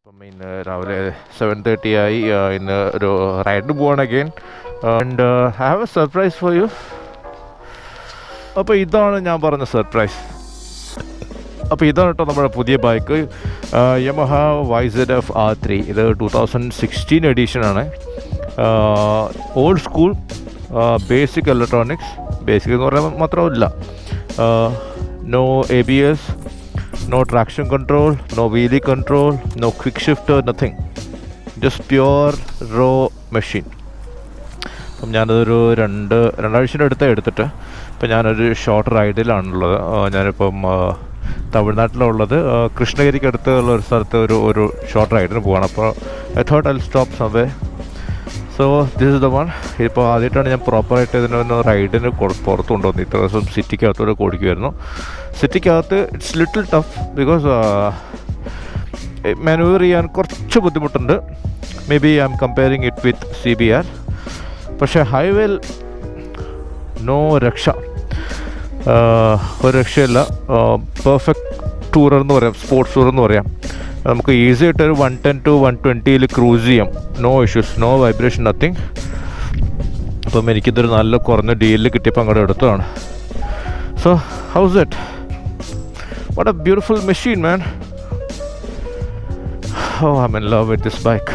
ഇപ്പം ഇന്ന് രാവിലെ 7:30 ആയി. ഇന്ന് ഒരു റൈഡിന് പോവാണ് again. And I have A surprise for you. അപ്പോൾ ഇതാണ് ഞാൻ പറഞ്ഞ സർപ്രൈസ്. അപ്പോൾ ഇതാണ് കേട്ടോ നമ്മുടെ പുതിയ ബൈക്ക്, യമഹ YZF R3. ഇത് 2016 എഡിഷനാണ്. Old school basic electronics. Basic എന്ന് പറയാൻ മാത്രമല്ല, no ABS, no traction control, no wheelie control, no quick shifter, nothing. Just pure raw machine. അപ്പം ഞാനതൊരു രണ്ടാഴ്ചയുടെ അടുത്ത് എടുത്തിട്ട് ഇപ്പം ഞാനൊരു ഷോർട്ട് റൈഡിലാണുള്ളത്. ഞാനിപ്പം തമിഴ്നാട്ടിലുള്ളത്. കൃഷ്ണഗിരിക്ക് അടുത്തുള്ള ഒരു സ്ഥലത്ത് ഒരു ഷോർട്ട് റൈഡിന് പോവാണ്. അപ്പോൾ I thought I stop സംവേ. So this is the one. ഇപ്പോൾ ആദ്യമായിട്ടാണ് ഞാൻ പ്രോപ്പറായിട്ട് ഇതിനൊന്ന് റൈഡിന് പുറത്ത് കൊണ്ടുവന്നു. ഇത്ര ദിവസം സിറ്റിക്കകത്തോടെ ഓടിക്കുമായിരുന്നു. സിറ്റിക്കകത്ത് it's little tough because manoeuvre ചെയ്യാൻ കുറച്ച് ബുദ്ധിമുട്ടുണ്ട്. Maybe I am comparing it with CBR. പക്ഷേ ഹൈവേയിൽ നോ രക്ഷ, ഒരു രക്ഷയില്ല. പെർഫെക്റ്റ് ടൂറർ എന്ന് പറയാം, സ്പോർട്സ് ടൂർ എന്ന് പറയാം. നമുക്ക് ഈസി ആയിട്ടൊരു 110 to 120 ക്രൂസ് ചെയ്യാം. No issues, no vibration, nothing. അപ്പം എനിക്കിതൊരു നല്ല കുറഞ്ഞ ഡീലിൽ കിട്ടിയപ്പോൾ അങ്ങോട്ട് എടുത്തതാണ്. So how's it? What a beautiful machine, man. Oh, I'm in love with this bike.